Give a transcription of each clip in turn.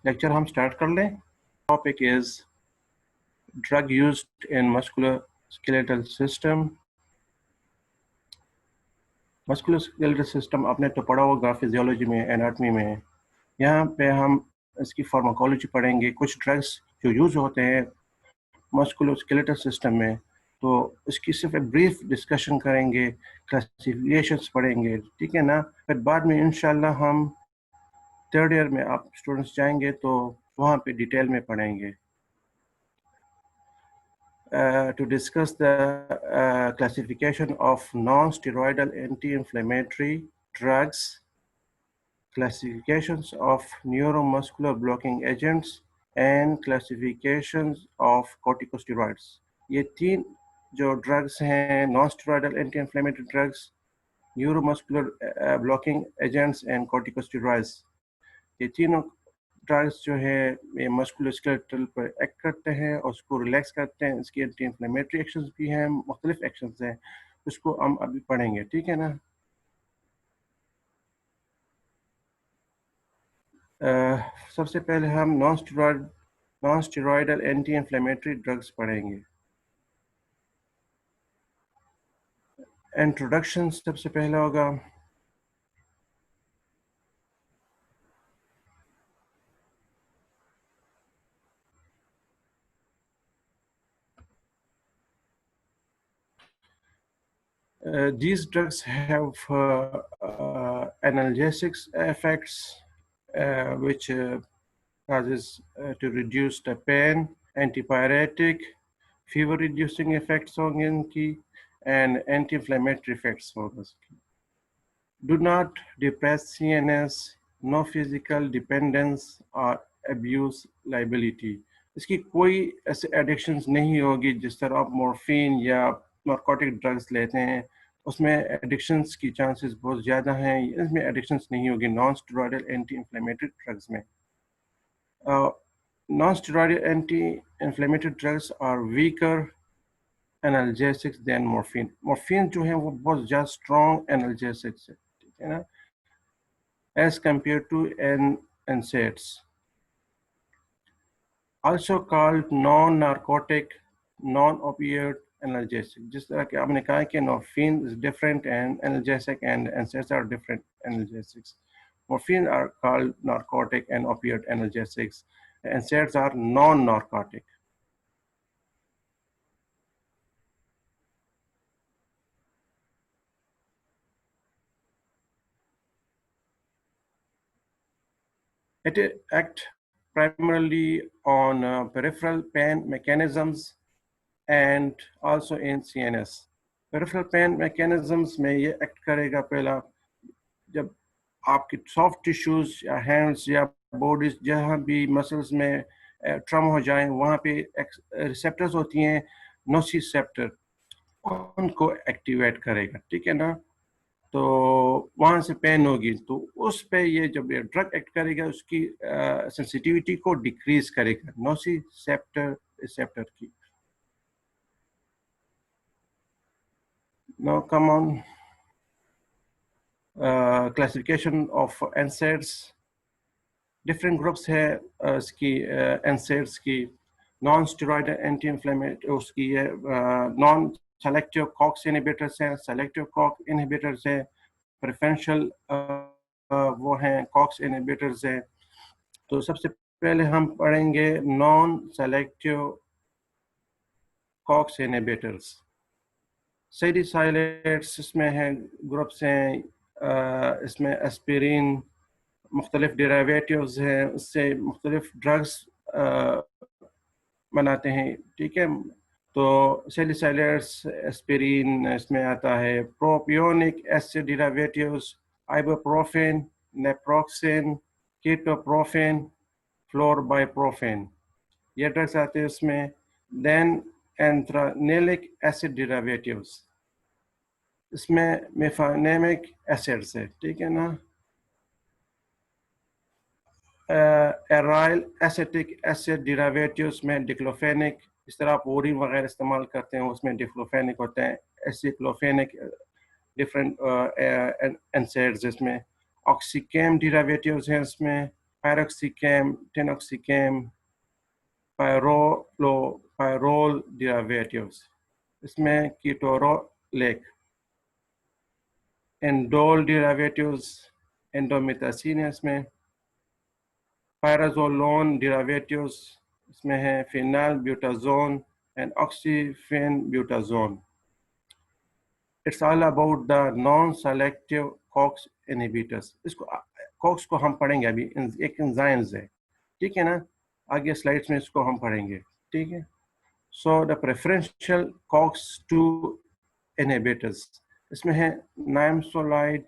Lecture हम start कर लें। Topic is drug used in muscular skeletal system. Muscular skeletal system आपने तो पढ़ा होगा फिजियोलॉजी में, एनाटॉमी में। यहाँ पे हम इसकी फार्माकोलॉजी पढ़ेंगे, कुछ ड्रग्स जो यूज होते हैं मस्कुलर स्केलेटल सिस्टम में, तो इसकी सिर्फ एक ब्रीफ डिस्कशन करेंगे, क्लासिफिकेशंस पढ़ेंगे, ठीक है ना। फिर बाद में इंशाल्लाह हम थर्ड ईयर में आप स्टूडेंट्स जाएंगे तो वहाँ पे डिटेल में पढ़ेंगे। To discuss the classification of non-steroidal anti-inflammatory drugs, classifications of neuromuscular blocking agents, and classifications of corticosteroids. ये तीन जो ड्रग्स हैं, non-steroidal anti-inflammatory drugs, neuromuscular blocking agents and corticosteroids, ये तीनों ड्रग्स जो है ये मस्कुलोस्केलेटल पर एक्ट करते हैं और उसको रिलैक्स करते हैं। इसकी एंटी इन्फ्लेमेटरी एक्शंस भी हैं, मुख्तलिफ एक्शंस हैं, उसको हम अभी पढ़ेंगे, ठीक है ना। सबसे पहले हम non steroidal anti inflammatory drugs पढ़ेंगे। इंट्रोडक्शन सबसे पहला होगा। These drugs have analgesic effects, which causes to reduce the pain, antipyretic, fever reducing effects होंगे इनकी, and anti-inflammatory effects होंगे इसकी। Do not depress CNS, no physical dependence or abuse liability। इसकी कोई ऐसे एडिक्शंस नहीं होगी जिस तरह आप मॉर्फिन या नार्कोटिक ड्रग्स लेते हैं, उसमें एडिक्शंस की चांसेस बहुत ज़्यादा हैं। इसमें एडिक्शंस नहीं होगी non steroidal anti inflammatory drugs में। Non-steroidal anti-inflammatory drugs are weaker analgesics than morphine. Morphine जो है वो बहुत ज़्यादा strong analgesics है, ठीक है ना, as compared to NSAIDs. Also called non-narcotic, non-opioid analgesic. जिस तरह कि आपने कहा कि morphine is different and analgesic and NSAIDs are different analgesics. Morphine are called narcotic and opioid analgesics. NSAIDs are non-narcotic. It acts primarily on peripheral pain mechanisms and also in CNS. Peripheral pain mechanisms में ये act करेगा पहला जब आपकी soft tissues या hands या bodies जहाँ भी muscles में trauma हो जाए, वहाँ पे receptors होती हैं, nociceptor, उनको activate करेगा, ठीक है ना। तो वहाँ से पेन होगी, तो उस पे ये जब ये ड्रग एक्ट करेगा उसकी सेंसिटिविटी को डिक्रीज करेगा नोसिसेप्टर रिसेप्टर की। Now come on classification of NSAIDs. Different groups है इसकी एनसेड्स की। नॉन स्टेरॉयडल एंटी इन्फ्लेमेटरी उसकी है, नॉन सेलेक्टिव कॉक्स इनहिबिटर्स हैं, सेलेक्टिव कॉक इनहिबिटर्स हैं, प्रेफरेंशियल वो हैं कॉक्स इनहिबिटर्स हैं। तो सबसे पहले हम पढ़ेंगे non selective COX inhibitors. Salicylates इसमें हैं, ग्रुप्स हैं, इसमें एस्पिरिन, मुख्तलिफ डेरिवेटिव्स हैं, उससे मुख्तलिफ ड्रग्स बनाते हैं, ठीक है। तो सैलिसाइलेट्स, एस्पिरिन इसमें आता है, propionic acid derivatives, ibuprofen, naproxen, ketoprofen, flurbiprofen, ये ड्रग्स आते हैं उसमें। देन एंथ्रानेलिक एसिड डेरिवेटिव्स, इसमें मेफानेमिक एसिड्स है, ठीक है ना। एराइल एसिटिक एसिड डेरिवेटिव्स में डिक्लोफेनिक, इस तरह आप ओरिन वगैरह इस्तेमाल करते हैं उसमें डिक्लोफेनिक होते हैं, एसिक्लोफेनिक, डिफरेंट एनसेड्स इसमें। ऑक्सीकेम डेरिवेटिव्स हैं इसमें, pyroxicam, tinoxicam, pyrrole derivatives, इसमें कीटोरोलेक, एंडोल derivatives, एंडोमेथासिन है इसमें, pyrazolone derivatives, इसमें है phenyl butazone and oxyphenbutazone. It's all about the non-selective COX inhibitors. इसको COX को हम पढ़ेंगे अभी, एक एंजाइम्स है, ठीक है ना, आगे स्लाइड्स में इसको हम पढ़ेंगे, ठीक है. So the preferential COX-2 inhibitors, इसमें है nimesulide,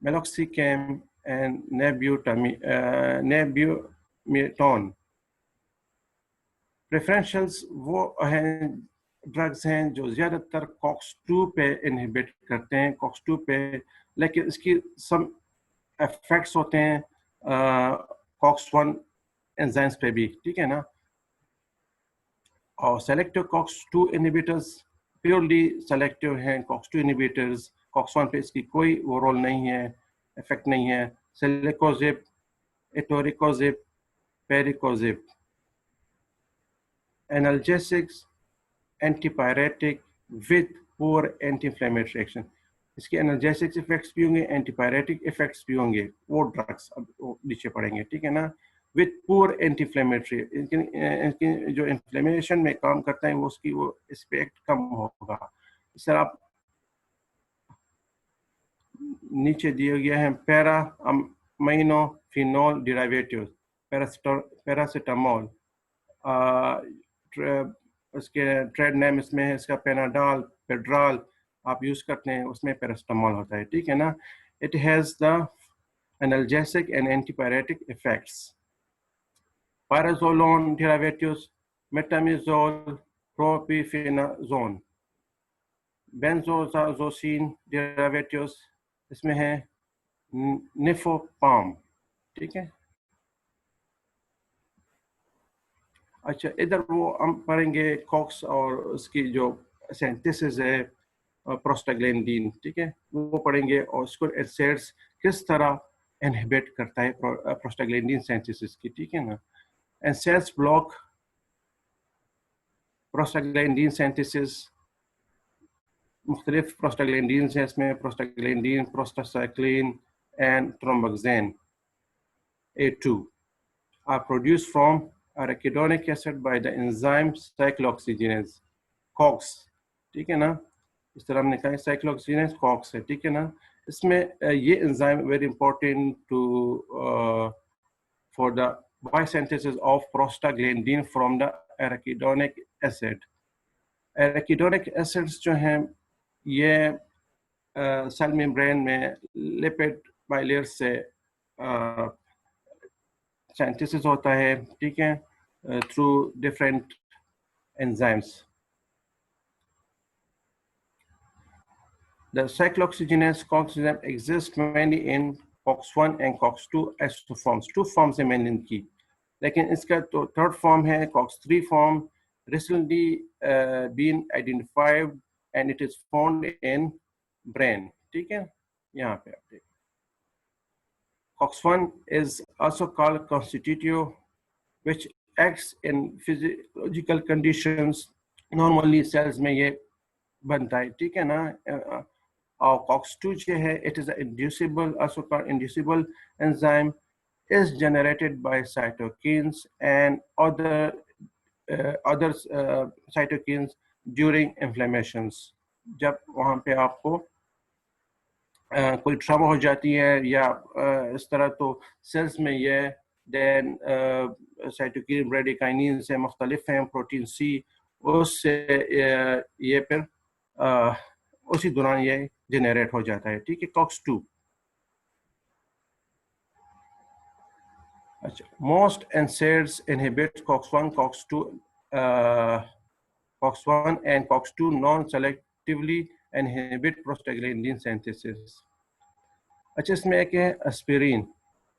meloxicam and nebumetone. प्रेफरेंशियल्स वो हैं ड्रग्स हैं जो ज़्यादातर COX-2 पे इनहिबिट करते हैं, COX-2 पे, लेकिन इसकी सम इफेक्ट्स होते हैं COX-1 एंजाइम्स पे भी, ठीक है ना. और selective COX-2 inhibitors purely selective हैं. COX-2 इनहिबिटर्स, COX-1 पे इसकी कोई वो रोल नहीं है, इफेक्ट नहीं है. सेलिकोजिब, एटोरिकोजिब, पेरिकोजिब. Analgesics, antipyretic with poor anti-inflammatory action. इसके एनाल्जेसिक इफेक्ट्स भी होंगे, एंटीपायरेटिक इफेक्ट्स भी होंगे, वो ड्रग्स अब नीचे पढ़ेंगे, ठीक है ना. विथ पुअर एंटी इन्फ्लेमेटरी, इनकी जो इन्फ्लेमेशन में काम करता है वो उसकी वो इफेक्ट कम होगा. इस तरह आप नीचे दिए गए हैं para amino phenol derivatives, paracetamol, उसके ट्रेड नेम इसमें है इसका पेनाडाल, पेड्राल आप यूज करते हैं, उसमें पैरासिटामोल होता है, ठीक है ना. It has the analgesic and antipyretic effects. Pyrazolone derivatives, metamizole, propyphenazone. Benzoxazocine derivatives, इसमें है निफोपाम, ठीक है. अच्छा, इधर वो हम पढ़ेंगे कॉक्स और उसकी जो सिंथेसिस है प्रोस्टाग्लैंडिन, ठीक है, वो पढ़ेंगे, और उसको एसिड्स किस तरह इनहिबिट करता है प्रोस्टाग्लैंडिन सिंथेसिस की, ठीक है ना. Acids block prostaglandin synthesis. मुख्तलिफ प्रोस्टाग्लैंडिन हैं इसमें, prostaglandin, prostacyclin and thromboxane A2 are produced from arachidonic acid by the enzyme cyclooxygenase, COX, ठीक है ना. इस तरह हमने कहा cyclooxygenase COX है, ठीक है ना. इसमें ये enzyme very important to for the biosynthesis of prostaglandin from the arachidonic acid. arachidonic acids जो हैं ये सेल मेम्ब्रेन में लिपिड बाइलेयर से सिंथेसिस होता है, ठीक है, through different enzymes. The cyclooxygenase COX enzyme exists mainly in COX-1 and COX-2 isoforms. 2 forms है मैंने इनकी, लेकिन इसका तो थर्ड फॉर्म है COX-3 form, recently been identified and it is found in brain, ठीक है. यहाँ पे आप देखिए COX-1 is also called constitutive, which acts in physiological conditions. Normally cells में ये बनता है, ठीक है ना. और COX-2 जो है, it is an inducible, also called inducible enzyme, is generated by cytokines and other cytokines during inflammations. जब वहाँ पे आपको कोई ट्रॉमा हो जाती है या इस तरह, तो सेल्स में ये देन साइटोकिन ब्रेडिकाइनिन से मुख्तलिफ हैं, प्रोटीन सी, उससे ये फिर उसी दौरान ये जनरेट हो जाता है, ठीक है. COX-2. अच्छा, most NSAIDs inhibit COX-1, COX-1 and COX-2 non-selectively inhibit prostaglandin synthesis. अच्छा, इसमें एक है aspirin,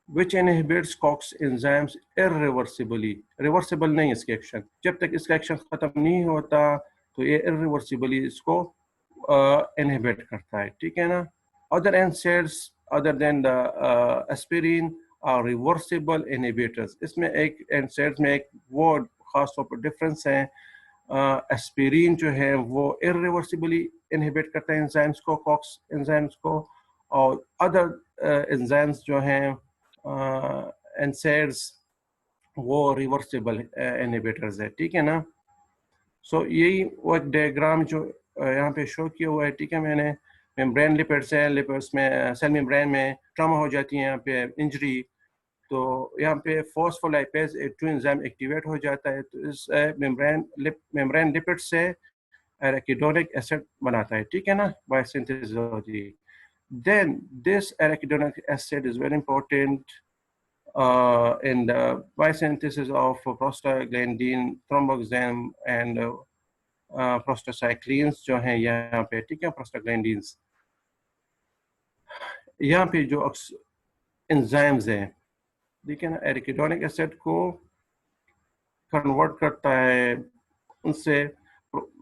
which inhibits COX enzymes irreversibly. Reversible नहीं इसके एक्शन, जब तक इसका एक्शन खत्म नहीं होता तो ये irreversibly इसको inhibit करता है, ठीक है ना. Other NSAIDs other than the aspirin are reversible inhibitors. इसमें एक NSAIDs में एक वो खास तौर पर डिफरेंस है, एस्पिरिन जो है वो इरिवर्सिबली इनहिबिट करता है एंजाइम्स को, कॉक्स एंजाइम्स को, और अदर एंजाइम्स जो हैं NSAIDs वो रिवर्सिबल इनहिबिटर्स है, ठीक है ना। सो यही वो एक डायग्राम जो यहाँ पे शो किया हुआ है, ठीक है। मैंने मेम्ब्रेन लिपिड्स है, लिपिड्स में सेल मेम्ब्रेन में ट्रॉमा हो जाती है, यहाँ पे इंजरी, तो यहाँ पे फॉस्फोलाइपेज A2 एंजाइम एक्टिवेट हो जाता है, तो इस मेम्ब्रेन लिपिड से एराकिडोनिक एसिड बनाता है, ठीक है ना, बायोसिंथेसिस होती है। Then this arachidonic acid is very important in the biosynthesis of prostaglandin, thromboxane and prostacyclins जो हैं यहाँ पे, ठीक है, prostaglandins। यहाँ पे जो एंजाइम्स हैं, ठीक है ना, एराकिडोनिक एसिड को कन्वर्ट करता है, उनसे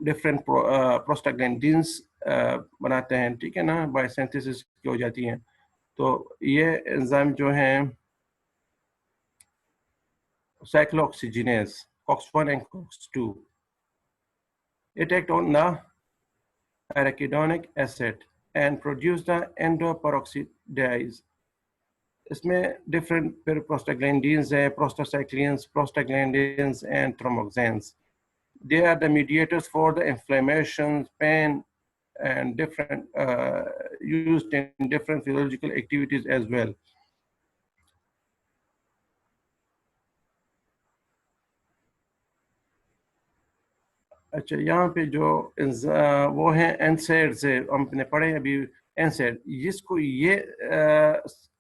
डिफरेंट प्रोस्टाग्लैंडिन्स बनाते हैं, ठीक है ना, बायोसिंथेसिस हो जाती हैं। तो ये एंजाइम जो हैं cyclooxygenase COX1 and COX2, it act on the arachidonic acid and produce the endoperoxidase। इसमें डिफरेंट फिर प्रोस्टाग्लैंडिन्स हैं, prostacyclins, prostaglandins and thromboxanes. They are the mediators for the inflammation, pain, and different used in different physiological activities as well. अच्छा, यहाँ पे जो वो हैं NSAIDs है, हमने पढ़े अभी NSAID, जिसको ये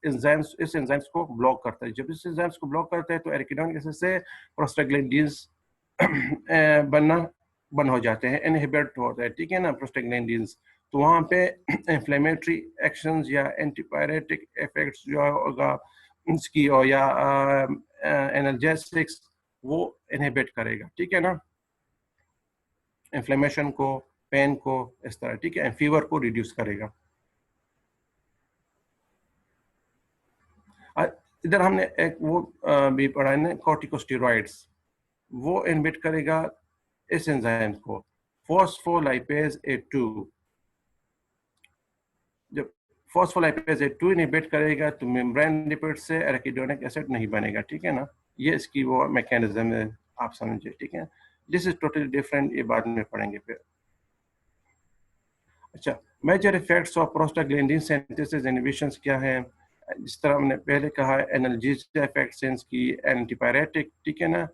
एंजाइम्स, इस एंजाइम्स को ब्लॉक करता है। जब इस एंजाइम्स को ब्लॉक करता है तो एराकिडोनिक एसिड से प्रोस्टाग्लैंडिन्स बनना बंद हो जाते हैं, इनहिबिट होता है, ठीक है ना, प्रोस्टाग्लैंडिन्स। तो वहाँ पे इंफ्लेमेटरी एक्शंस या एंटीपायरेटिक इफेक्ट्स जो होगा इसकी, और या एनाल्जेसिक्स, वो इनहिबिट करेगा, ठीक है ना, इन्फ्लेमेशन को, पेन को, इस तरह, ठीक है, फीवर को रिड्यूस करेगा। इधर हमने एक वो भी पढ़ा है ना, कॉर्टिकोस्टेरॉइड्स, वो इनहिबिट करेगा इस एंजाइम को, फॉस्फोलाइपेज A2। जब फॉस्फोलाइपेज A2 इनहिबिट करेगा तो मेम्ब्रेन लिपिड से एराकिडोनिक एसिड नहीं बनेगा, ठीक है ना। ये इसकी वो मैकेनिज्म है, आप समझे, ठीक है। दिस इज टोटली डिफरेंट, ये बाद में पढ़ेंगे फिर। अच्छा, major effects of prostaglandin synthesis inhibitions क्या है? जिस तरह हमने पहले कहा, एनाल्जेसिक इफेक्ट्स की, एंटीपायरेटिक, ठीक है ना,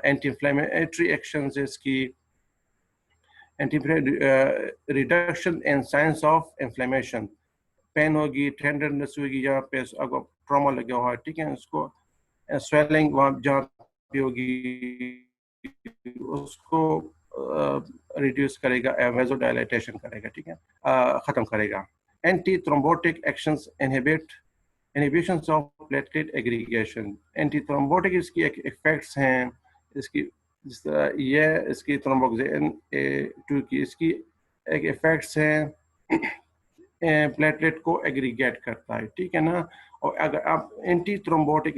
एंटी इंफ्लेमेटरी एक्शंस इसकी, anti reduction in science of inflammation, pain होगी, टेंडरनेस होगी, जहाँ पे अगर ट्रॉमा लगा हुआ है, ठीक है, उसको स्वेलिंग वहाँ जहाँ पे होगी उसको रिड्यूस करेगा, वेजोडाइलेटेशन करेगा, ठीक है, ख़त्म करेगा। Anti thrombotic actions inhibitions of platelet aggregation. Anti thrombotic इसकी एक इफेक्ट्स हैं, इसकी जिस तरह ये इसकी थ्रोम्बोक्सिन A2 की इसकी एक इफेक्ट्स हैं, प्लेटलेट को एग्रीगेट करता है, ठीक है ना। और अगर आप एंटी थ्रोम्बोटिक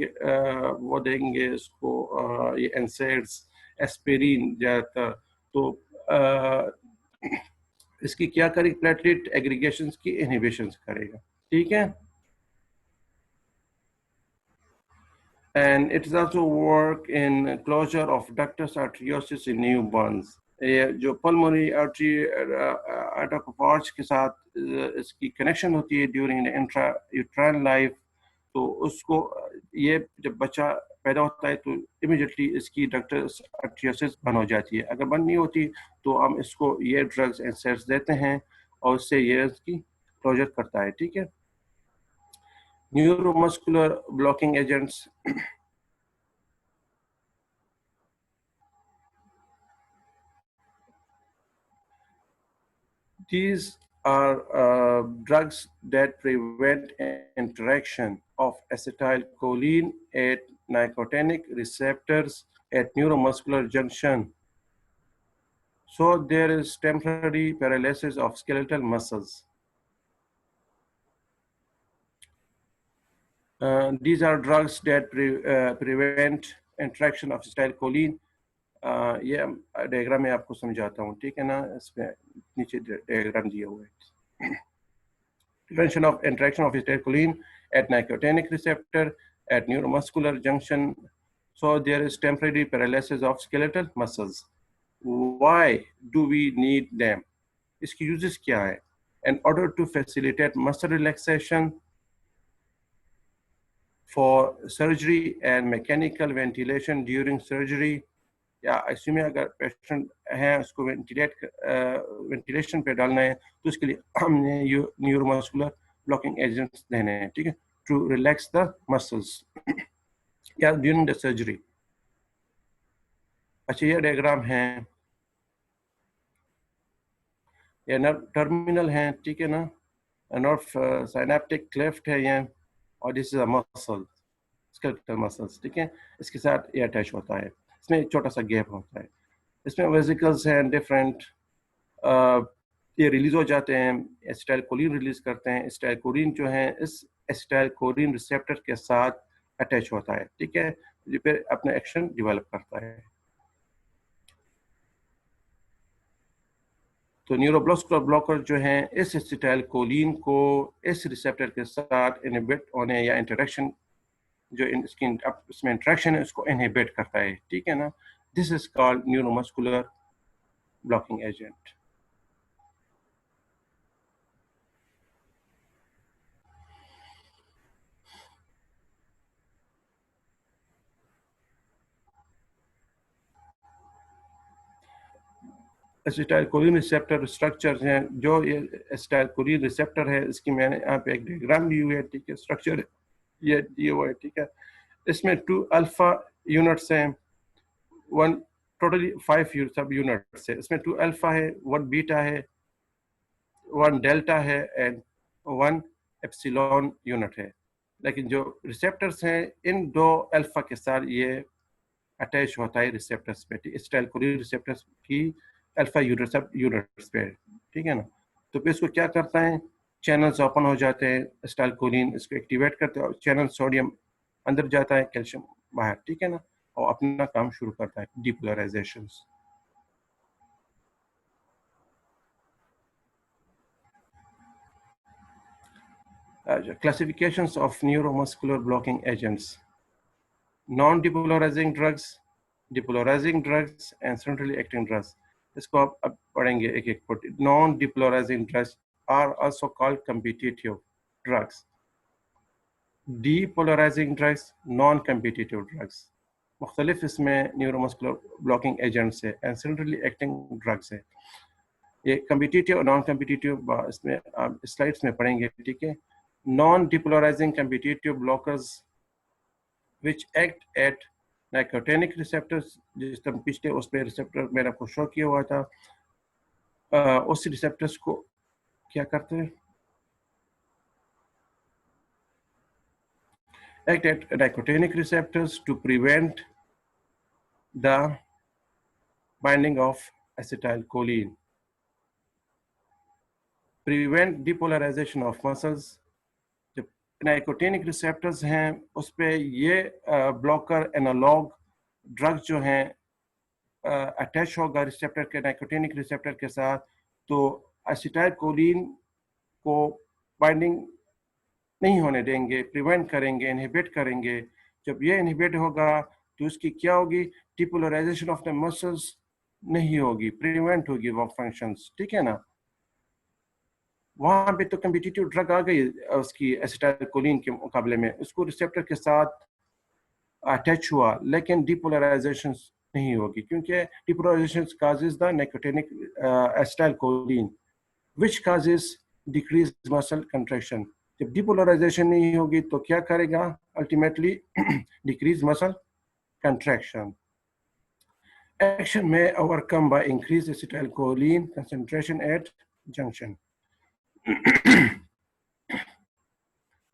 वो देंगे इसको, ये NSAIDs, एस्पिरिन ज़्यादातर, तो इसकी क्या करेगी, प्लेटलेट एग्रीगेशन की इनहिबिशन करेगा, ठीक है। And it is also work in closure of ductus arteriosus in newborns। ये जो पल्मोनरी आर्टरी आर्टोकॉर्ड्स के साथ इसकी कनेक्शन होती है ड्यूरिंग इंट्रा यूट्राइन लाइफ, तो उसको ये जब बच्चा पैदा होता है तो इमीडिएटली इसकी डक्टस आर्टरियोसिस बंद हो जाती है। अगर बंद नहीं होती तो हम इसको ये ड्रग्स NSAIDs देते हैं और उससे ये इसकी क्लोजर करता है, ठीक है। Neuromuscular blocking agents, these are drugs that prevent interaction of acetylcholine at nicotinic receptors at neuromuscular junction. So there is temporary paralysis of skeletal muscles. These are drugs that prevent interaction of acetylcholine. ये diagram में आपको समझाता हूँ, ठीक है ना? इसमें नीचे डायग्राम दिया हुआ है. Prevention of interaction of acetylcholine at nicotinic receptor at neuromuscular junction. So there is temporary paralysis of skeletal muscles. Why do we need them? इसकी uses क्या है? In order to facilitate muscle relaxation for surgery and mechanical ventilation during surgery, या ICU में अगर patient है उसको ventilation पे डालना है तो उसके लिए हमने न्यूरोमस्कुलर ब्लॉकिंग एजेंट्स देने हैं, ठीक है, टू रिलैक्स द मसल्स या ड्यूरिंग द सर्जरी. अच्छा, ये डायग्राम है, ये नर्व टर्मिनल है, ठीक है ना, नर्व साइनेप्टिक क्लेफ्ट है ये, और this is a muscle, skeletal muscles, ठीक है. इसके साथ ये अटैच होता है, इसमें एक छोटा सा गैप होता है, इसमें वेसिकल्स हैं डिफरेंट, ये रिलीज हो जाते हैं, एसिटाइलकोलिन रिलीज करते हैं. एसिटाइलकोलिन जो है इस एसिटाइलकोलिन रिसेप्टर के साथ अटैच होता है, ठीक है, जो फिर अपना एक्शन डेवलप करता है. तो न्यूरोब्लास्कुलर ब्लॉकर जो है इस एसिटाइलकोलिन को इस रिसेप्टर के साथ इनहिबिट होने या इंटरेक्शन जो इसमें इंटरेक्शन है उसको इनहिबिट करता है, ठीक है ना. This is called neuromuscular blocking agent. Acetylcholine receptor structure हैं, जो ये एसिटाइलकोलिन रिसेप्टर है इसकी मैंने यहाँ पे एक डायग्राम दी हुई है, ठीक है, स्ट्रक्चर ये दिया हुआ है, ठीक है. इसमें 2 अल्फा यूनिट्स हैं, 1 टोटली 5 सब यूनिट्स है. इसमें 2 अल्फा है, 1 बीटा है, 1 डेल्टा है एंड 1 एप्सिलॉन यूनिट है. लेकिन जो रिसेप्टर्स हैं इन 2 अल्फा के साथ ये अटैच होता है रिसेप्टर्स पे, एसिटाइलकोलिन रिसेप्टर्स की अल्फा यूनिट्स पे, ठीक है ना. तो फिर इसको क्या करता है, चैनल्स ओपन हो जाते हैं, एसिटाइलकोलिन इसको एक्टिवेट करते हैं और चैनल सोडियम अंदर जाता है, कैल्शियम बाहर, ठीक है ना, और अपना काम शुरू करता है, depolarisation. Classifications of neuromuscular blocking agents: non-depolarizing drugs, depolarizing drugs and centrally acting drugs. इसको आप अब पढ़ेंगे एक एक foot. Non depolarising drugs are also called competitive drugs. Depolarising drugs non competitive drugs. मुख्तलिफ इसमें न्यूरोमस्कुलर ब्लॉकिंग एजेंट्स है and centrally acting drugs है. ये कम्पिटिटिव और नॉन कम्पिटिटिव इसमें आप स्लाइड्स में पढ़ेंगे, ठीक है. Non depolarising competitive blockers which act at nicotinic receptors, जिस तरह पिछले उस पे रिसेप्टर मैंने आपको शो किया हुआ था, उस रिसेप्टर्स को क्या करते हैं, act at nicotinic receptors to prevent the binding of acetylcholine, prevent depolarization of muscles. जो नाइकोटिनिक रिसेप्टर्स हैं उस पे ये ब्लॉकर एनालॉग ड्रग जो हैं अटैच होगा रिसेप्टर के, नाइकोटिनिक रिसेप्टर के साथ, तो एसिटाइलकोलिन को बाइंडिंग नहीं होने देंगे, प्रिवेंट करेंगे, इनहिबिट करेंगे. जब ये इनहिबिट होगा तो उसकी क्या होगी, डिपोलराइजेशन ऑफ द मसल्स नहीं होगी, प्रिवेंट होगी वो फंक्शंस, ठीक है ना. वहां पे तो कम्पिटिटिव ड्रग आ गई उसकी एसिटाइलकोलिन के मुकाबले में, उसको रिसेप्टर के साथ अटैच हुआ, लेकिन डिपोलराइजेशन नहीं होगी क्योंकि depolarisation causes the nicotinic acetylcholine which causes decreased muscle contraction. जब डिपोलराइजेशन नहीं होगी तो क्या करेगा, ultimately decrease muscle contraction. Action may overcome by increased acetylcholine concentration at junction.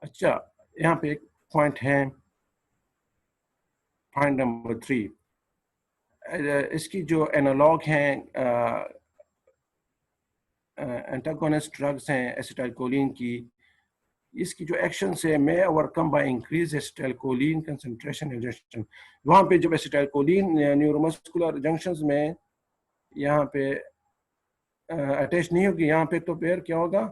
अच्छा, यहाँ पे एक पॉइंट है, पॉइंट नंबर 3. इसकी जो एनालॉग हैं एंटागोनिस्ट ड्रग्स हैं एसिटाइलकोलिन की, इसकी जो एक्शन है may overcome by increase acetylcholine concentration injection. वहाँ पे जब एसिटाइलकोलिन न्यूरोमस्कुलर जंक्शंस में यहाँ पे अटैच नहीं होगी यहाँ पे, तो फिर क्या होगा,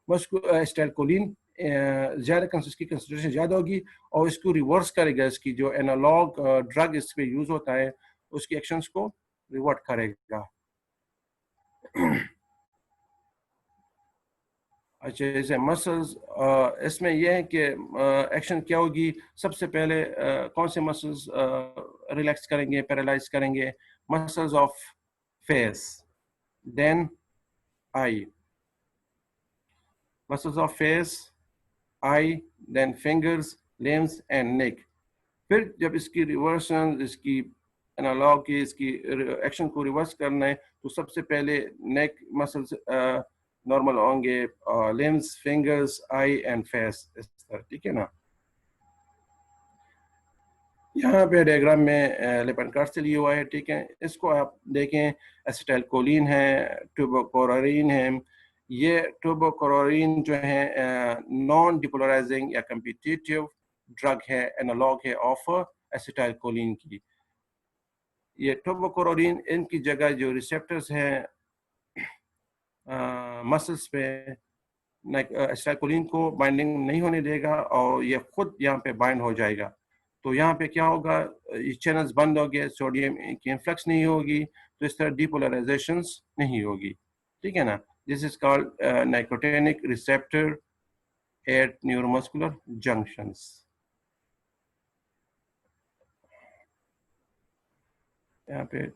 बस एसिटाइलकोलिन ज़्यादा इसकी कंसंट्रेशन ज़्यादा होगी और इसको रिवर्स करेगा, इसकी जो एनालॉग ड्रग इस पे यूज़ होता है उसकी एक्शंस को रिवर्ट करेगा। अच्छा, जैसे मसल्स, इसमें यह है कि एक्शन क्या होगी, सबसे पहले कौन से मसल्स रिलैक्स करेंगे, पैरालाइज करेंगे, muscles of face, then eye, muscles of face, eye, then fingers, limbs and neck. फिर जब इसकी रिवर्सन, इसकी एनालॉग की इसकी एक्शन को रिवर्स करना है तो सबसे पहले नेक मसल्स नॉर्मल होंगे, limbs, fingers, I and face, इस तरह, ठीक है ना। यहाँ पे डायग्राम में लिपन कार्ड से लिया हुआ है, ठीक है। इसको आप देखें, एसिटाइलकोलिन है, ट्यूबोकोरिन है। ये ट्यूबोकोरिन जो है नॉन डिपोलराइजिंग या कम्पिटिटिव ड्रग है, एनालॉग है ऑफ एसिटाइलकोलिन की। ये ट्यूबोकोरिन, इनकी जगह जो रिसेप्टर्स हैं मसल्स पे, एसिटाइलकोलिन को बाइंडिंग नहीं होने देगा और ये खुद यहाँ पे बाइंड हो जाएगा। तो यहाँ पे क्या होगा, ये चैनल्स बंद हो गए, सोडियम की इन्फ्लक्स नहीं होगी, तो इस तरह डिपोलराइजेशन नहीं होगी, ठीक है ना। This is called nicotinic receptor at neuromuscular junctions. यहाँ पे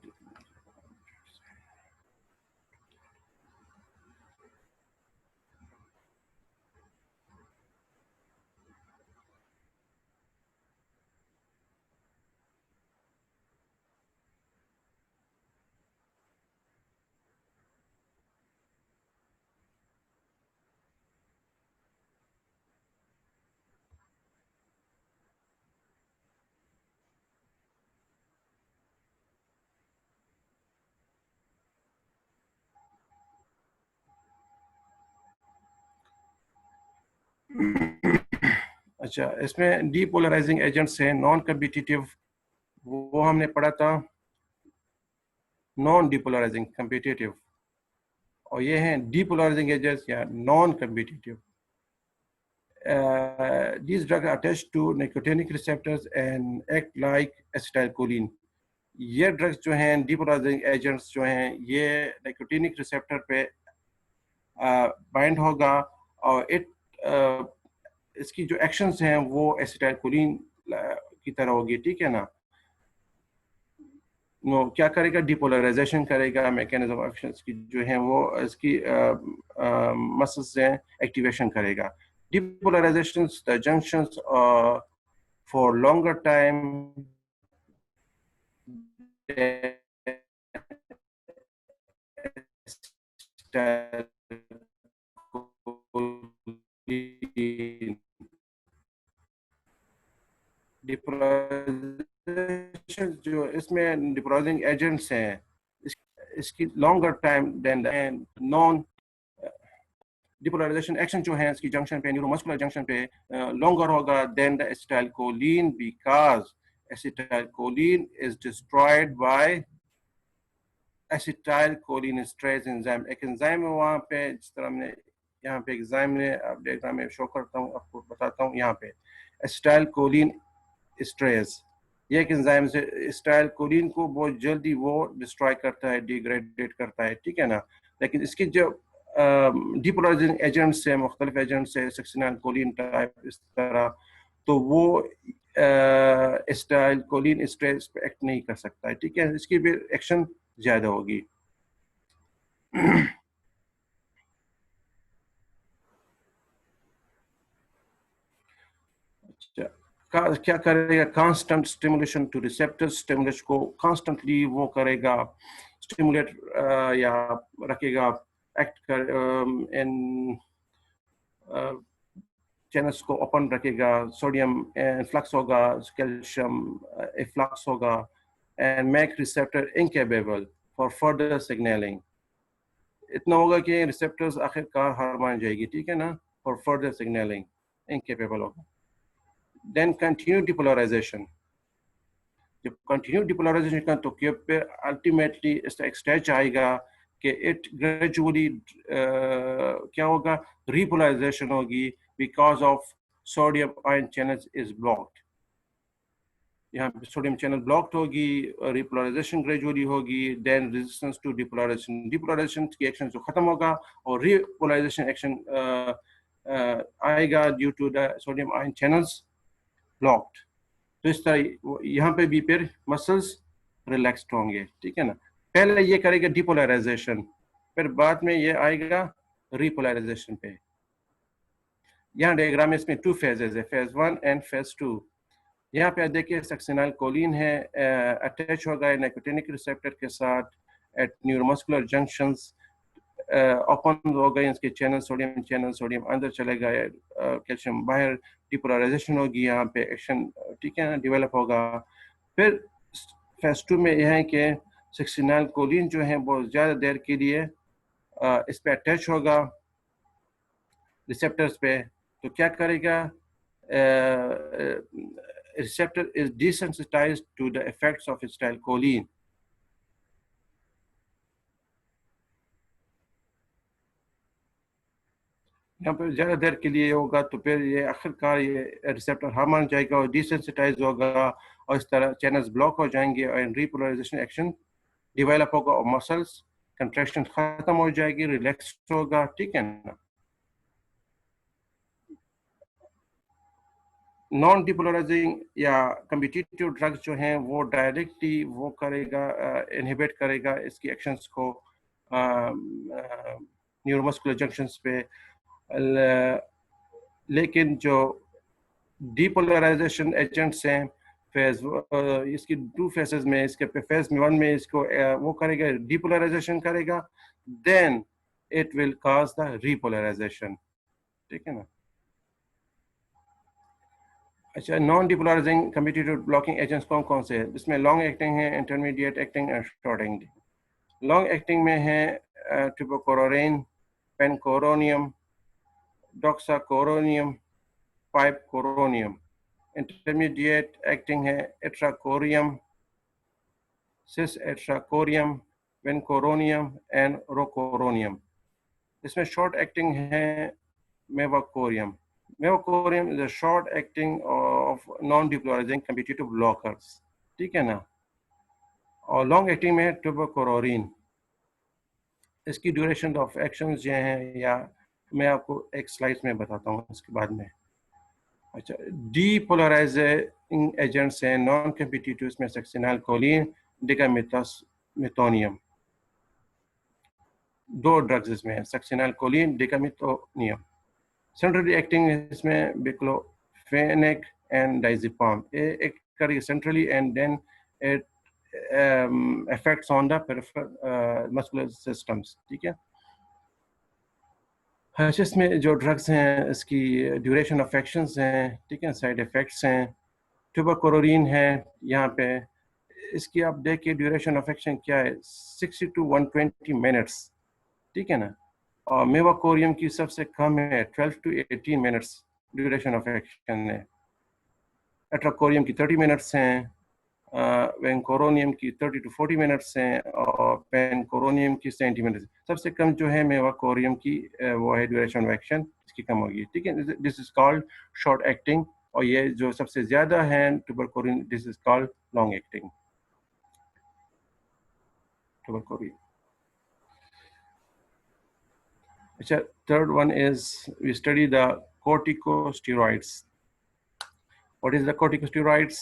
अच्छा, इसमें डीपोलराइजिंग एजेंट्स हैं नॉन कम्पिटिटिव, वो हमने पढ़ा था, नॉन डिपोलराइजिंग, कम्पिटिटिव, और ये हैं डीपोलराइजिंग एजेंट्स या non competitive. These drugs are attached to nicotinic receptors and act like acetylcholine. ये ड्रग्स जो हैं डीपोलराइजिंग एजेंट्स जो हैं, ये निकोटिनिक रिसेप्टर पे बाइंड होगा और इसकी जो एक्शंस हैं वो एसिटाइलकोलिन की तरह होगी, ठीक है ना। वो क्या करेगा, डिपोलराइजेशन करेगा, मैकेनिज्म ऑफ एक्शन की जो है वो इसकी मसल्स हैं एक्टिवेशन करेगा। Depolarizations the junctions for longer time depolarization जो इसमें डिपोलराइजिंग एजेंट्स हैं, इसकी longer time than non depolarization action जो है इसकी जंक्शन पे, न्यूरोमस्कुलर जंक्शन पे लॉन्गर होगा than the acetylcholine, because acetylcholine is destroyed by acetylcholinesterase enzyme. एक एंजाइम है वहाँ पे, जिस तरह हमने यहाँ पे एंजाइम में आप डायग्राम में शो करता हूँ, आपको बताता हूँ। यहाँ पे एसिटाइलकोलिन एस्ट्रेज, ये एक एंजाइम से एसिटाइलकोलिन को बहुत जल्दी वो डिस्ट्रॉय करता है, डिग्रेडेट करता है, ठीक है ना। लेकिन इसकी जो डिपोलराइजिंग एजेंट्स है, मुख्तलिफ एजेंट्स है, सक्सिनाइलकोलिन टाइप, इस तरह, तो वो एसिटाइलकोलिन एस्ट्रेज पे एक्ट नहीं कर सकता है, ठीक है। इसकी भी एक्शन ज्यादा होगी। क्या करेगा, constant stimulation two receptor, stimulation को कांस्टेंटली वो करेगा, स्टिमुलेट या रखेगा, एक्ट कर इन चैनल्स को ओपन रखेगा, सोडियम इन्फ्लक्स होगा, कैल्शियम इफ्लक्स होगा, and make receptor incapable for further signalling. इतना होगा कि रिसेप्टर्स आखिरकार हार मान जाएगी, ठीक है ना, फॉर फर्दर सिग्नलिंग। incapable होगा. Then continue depolarization. जब कंटिन्यू डिपोलराइजेशन का तो फिर अल्टीमेटली इसका एक स्टेज आएगा कि इट ग्रेजुअली क्या होगा, रिपोलराइजेशन होगी because of sodium ion channel is blocked. यहाँ पे सोडियम चैनल ब्लॉक्ड होगी, रिपोलराइजेशन ग्रेजुअली होगी, then resistance to depolarisation, depolarisation की एक्शन जो खत्म होगा और रिपोलराइजेशन एक्शन आएगा due to the sodium ion channels blocked. तो इस तरह यहाँ पे भी फिर मसल्स रिलैक्स्ड होंगे. ठीक है ना. पहले ये करेगा डिपोलराइजेशन, फिर बाद में ये आएगा रिपोलराइजेशन पे. यहाँ डायग्राम में इसमें 2 फेजेस है, फेज 1 एंड फेज 2. यहाँ पे देखिए सक्सिनाइल कोलिन है, अटैच हो गए निकोटिनिक रिसेप्टर के साथ एट न्यूरोमस्कुलर जंक्शंस, ओपन हो गए इसके चैनल, सोडियम अंदर चले गए, कैल्शियम बाहर, डिपोलराइजेशन होगी यहाँ पे एक्शन. ठीक है ना, डेवलप होगा. फिर फेज 2 में यह है कि सक्सिनाइल कोलिन जो है बहुत ज़्यादा देर के लिए इस पे अटैच होगा रिसेप्टर्स पे. तो क्या करेगा, receptor is desensitized to the effects of acetylcholine. यहाँ पर ज़्यादा देर के लिए होगा तो फिर ये आखिरकार ये रिसेप्टर हार्मोन जाएगा और डिसेंसिटाइज होगा और इस तरह चैनल्स ब्लॉक हो जाएंगे और रिपोलराइजेशन एक्शन डेवलप होगा और मसल्स कंट्रैक्शन खत्म हो जाएगी, रिलैक्स होगा. ठीक है ना. नॉन डिपोलराइजिंग या कम्पिटिटिव ड्रग्स जो हैं वो डायरेक्टली वो करेगा, इनहिबिट करेगा इसकी एक्शंस को न्यूरोमस्कुलर जंक्शंस पे. लेकिन जो डिपोलराइजेशन एजेंट्स हैं फेज इसकी 2 फेजेस में, इसके फेज 1 में इसको वो करेगा, डिपोलराइजेशन करेगा, then it will cause the repolarisation. ठीक है ना. अच्छा, non depolarising competitive blocking agents कौन कौन से हैं? इसमें लॉन्ग एक्टिंग है, इंटरमीडिएट एक्टिंग और शॉर्ट एक्टिंग. लॉन्ग एक्टिंग में है ट्रिपोकोरोरेन, पेनकोरोनियम, डॉक्साकोरोनियम, पाइपकोरोनियम. इंटरमीडिएट एक्टिंग है एट्राकोरियम, सिस एट्राकोरियम, वेनकोरोनियम एंड रोकोरोनियम. इसमें शॉर्ट एक्टिंग है मेवाकोरियम. Mevacorium is a short acting of non-depolarizing competitive blockers. ठीक है ना. और लॉन्ग एक्टिंग में ट्रिपोकोरोरिन. इसकी ड्यूरेशन ऑफ एक्शन जो हैं या मैं आपको एक स्लाइड में बताता हूँ इसके बाद में. अच्छा, डीपोलराइजिंग एजेंट्स हैं नॉन कम्पिटिटिव में सक्सिनाइल कोलिन, डिकामिथोनियम. 2 ड्रग्स इसमें हैं, succinylcholine, decamethonium. Centrally acting इसमें बिक्लोफेनेक एंड डाइजिपाम. एक करेगी centrally and then it effects on the peripheral muscular systems. ठीक है. इसमें जो ड्रग्स हैं इसकी ड्यूरेशन ऑफ एक्शंस हैं. ठीक है, साइड इफेक्ट्स हैं. ट्रिपोकोरोरिन है यहाँ पे, इसकी आप देखिए ड्यूरेशन ऑफ एक्शन क्या है, 60 to 120 मिनट्स. ठीक है ना. और मेवाकोरियम की सबसे कम है, 12 to 18 minutes duration of action है. एट्राकोरियम की 30 मिनट्स हैं, वेंकोरोनियम की 30 to 40 मिनट्स हैं और पेनकोरोनियम की 70 मिनट्स. सबसे कम जो है मेवाकोरियम की वो है ड्यूरेशन ऑफ एक्शन, इसकी कम होगी. ठीक है. This is called short acting. और ये जो सबसे ज्यादा है tubocurarine, this is called long acting tubocurarine. अच्छा, third one is we study the corticosteroids. What is the corticosteroids?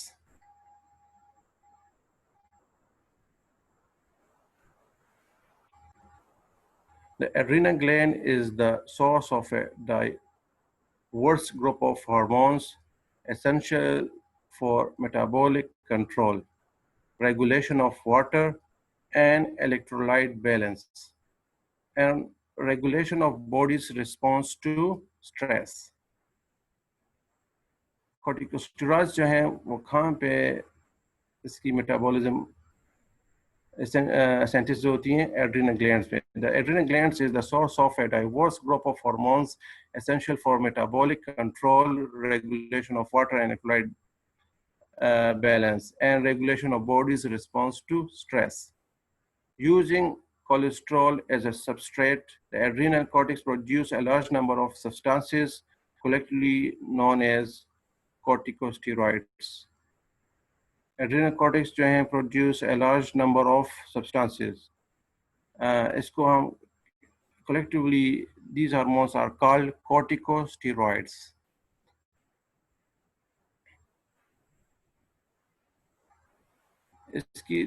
The adrenal gland is the source of a diverse group of hormones essential for metabolic control, regulation of water and electrolyte balance, and regulation of body's response to stress. corticosteroids जो हैं वो कहाँ पे इसकी metabolism सेंटिस जो होती हैं adrenal glands पे. The adrenal glands is the source of a diverse group of hormones essential for metabolic control, regulation of water and electrolyte balance, and regulation of body's response to stress. Using cholesterol as a substrate, the adrenal cortex produces a large number of substances collectively known as corticosteroids. Adrenal cortex जो है produce a large number of substances. इसको हम collectively, these hormones are called corticosteroids. इसकी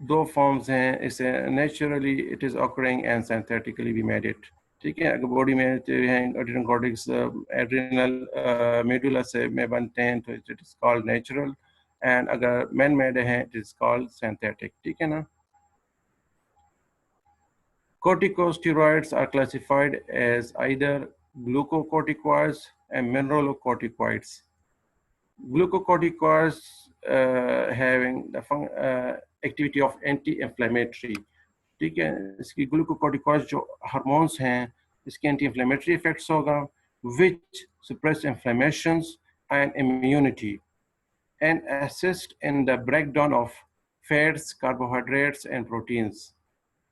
दो forms हैं. इसे naturally it is occurring and synthetically we made it. ठीक है, अगर बॉडी में जो है एड्रिनल कॉर्टेक्स एड्रिनल मेडुला से में बनते हैं तो it is called natural, and अगर मैन मेड है इट इज़ कॉल्ड सिंथेटिक. ठीक है ना. Corticosteroids are classified as either glucocorticoids and mineralocorticoids. Glucocorticoids having the activity of anti-inflammatory. ठीक है, इसकी ग्लूकोकॉर्टिकॉइड्स जो हार्मोन्स हैं इसके एंटी इंफ्लेमेटरी इफेक्ट्स होगा, which suppress inflammations and immunity and assist in the breakdown of fats, carbohydrates and proteins.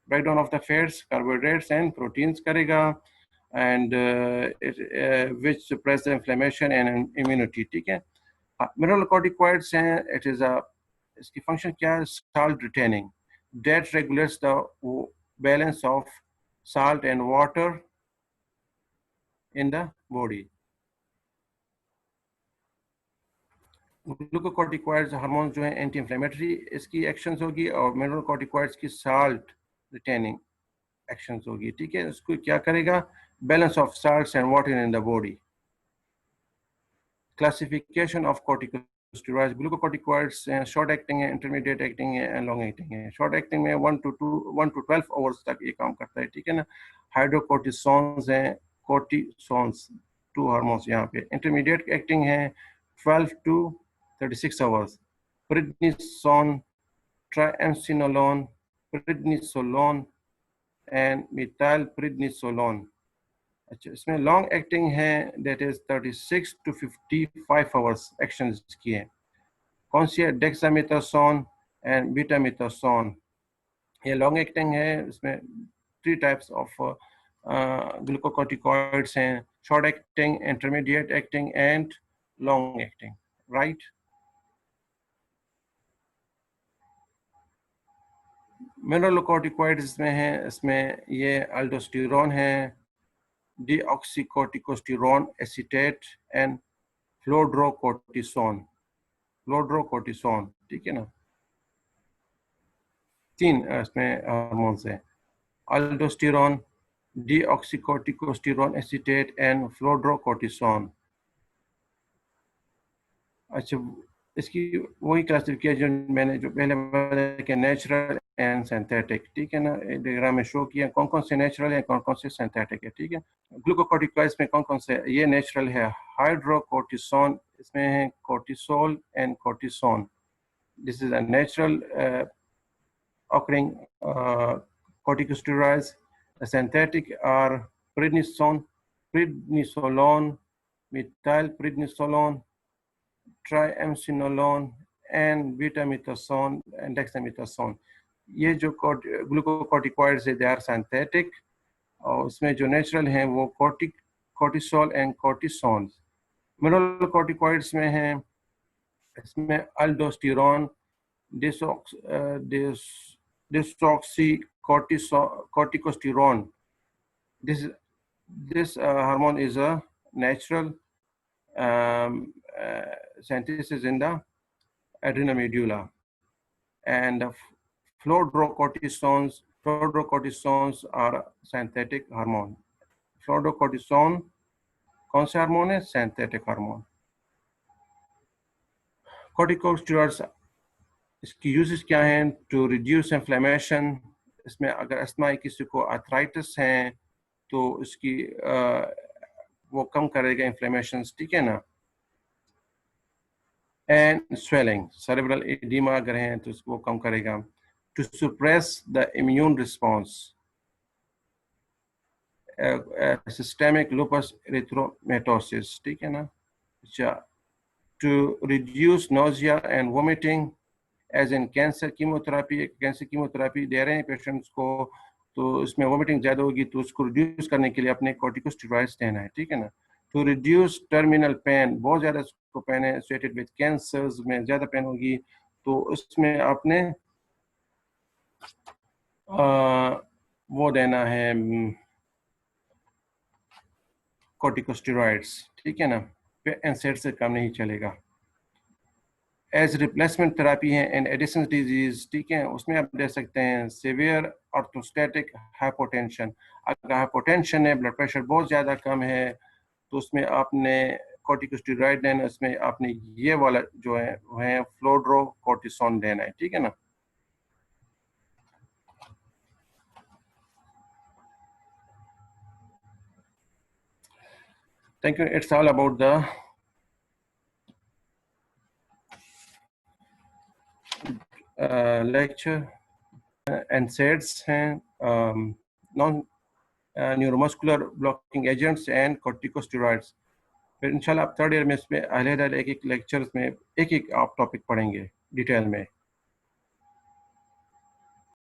Breakdown of the fats, carbohydrates and proteins करेगा, and which suppress the inflammation and immunity. ठीक है. Mineralocorticoids हैं, it is a इसकी function क्या है? Salt retaining, that regulates the balance of salt and water in the body. Glucocorticoids hormone जो है anti inflammatory इसकी एक्शंस होगी, और मिनरलोकॉर्टिकॉइड्स की साल्ट रिटेनिंग एक्शंस होगी. ठीक है, इसको क्या करेगा? Balance of salts and water in the body. Classification of corticosteroids. Glucocorticoids short acting है, इंटरमीडिएट एक्टिंग है एंड लॉन्ग एक्टिंग है. शॉर्ट एक्टिंग में 1 to 12 आवर्स तक ये काम करता है. ठीक है ना. हाइड्रोकोर्टिसोन्स हैं, कोर्टिसोन्स 2 हार्मोन्स यहाँ पे. इंटरमीडिएट एक्टिंग है 12 to 36 आवर्स. प्रिडनिसोन, ट्राइएमसिनोलोन, प्रिडनिसोलोन एंड मिथाइलप्रिडनिसोलोन. अच्छा, इसमें लॉन्ग एक्टिंग है, that is 36 to 55 hours action की है. कौन सी है? Dexamethasone and betamethasone. ये लॉन्ग एक्टिंग है. इसमें 3 टाइप्स ऑफ ग्लूकोकॉर्टिकॉइड्स हैं: short acting, intermediate acting and long acting. Right. Mineralocorticoids में है, इसमें ये अल्डोस्टेरोन है, deoxycorticosterone acetate and फ्लोड्रोकोर्टिसोन. ठीक है ना. 3 इसमें हार्मोन्स हैं: अल्डोस्टेरोन, deoxycorticosterone acetate एंड फ्लोड्रोकोर्टिसोन. अच्छा, इसकी वही क्लासिफिकेशन मैंने जो पहले बताया कि नेचुरल एंड सिंथेटिक. ठीक है ना. डायग्राम में शो किया कौन कौन से नेचुरल है, कौन कौन से सिंथेटिक है. ठीक है. ग्लूकोकॉर्टिकॉइड्स में कौन कौन से? ये नेचुरल है. हाइड्रोकोर्टिसोन, इसमें है cortisol and cortisone. This is a natural occurring corticosteroids. The synthetic are prednisone, prednisolone, methylprednisolone, triamcinolone and betamethasone and dexamethasone. ये जो ग्लूकोकॉर्टिकॉइड्स है दे आर सिंथेटिक, और उसमें जो नेचुरल हैं वो कोर्टिसोल एंड कोर्टिसोन. मिनरलोकॉर्टिकॉइड्स में हैं, इसमें अल्डोस्टेरोन, desoxycorticosterone. This hormone is a natural synthesis in the adrenal medulla. And फ्लोड्रोकोर्टिसोन्स are synthetic hormone. फ्लोड्रोकोर्टिसोन कौन सा हार्मोन है? Synthetic hormone. कॉर्टिकोस्टेरॉइड्स इसकी यूजेस क्या हैं? To reduce inflammation. इसमें अगर अस्थमा किसी को आर्थराइटिस है तो इसकी वो कम करेगा इन्फ्लेमेशंस. ठीक है ना. एंड स्वेलिंग, सेरेब्रल एडिमा अगर हैं तो इसको कम करेगा. to suppress the immune response. Systemic lupus erythematosus, ठीक है ना? अच्छा, to reduce nausea and vomiting, as in cancer chemotherapy दे रहे हैं पेशेंट्स को, तो इसमें वोमिटिंग ज़्यादा होगी तो उसको रिड्यूस करने के लिए अपने कॉर्टिकोस्टेरॉइड्स देना है, ठीक है ना? टू रिड्यूस टर्मिनल पेन, बहुत ज़्यादा उसको पेन है एसोसिएटेड विद कैंसर्स में ज़्यादा पेन होगी तो उसमें आपने वो देना है कॉर्टिकोस्टेरॉइड्स, ठीक है ना? एनसेड से काम नहीं चलेगा। एज रिप्लेसमेंट थेरापी है एंड एडिसन डिजीज, ठीक है, उसमें आप दे सकते हैं सीवियर ऑर्थोस्टैटिक हाइपोटेंशन। अगर हाइपोटेंशन है, ब्लड प्रेशर बहुत ज़्यादा कम है तो उसमें आपने कॉर्टिकोस्टेरॉइड देना, उसमें आपने ये वाला जो है वो है फ्लोड्रोकॉर्टिसोन देना है, ठीक है ना? Thank you. It's all about the lecture. NSAIDs हैं, non neuromuscular blocking agents and corticosteroids. फिर इंशाल्लाह आप थर्ड ईयर में इसमें अलग-अलग एक-एक लेक्चर्स में एक-एक आप टॉपिक पढ़ेंगे डिटेल में।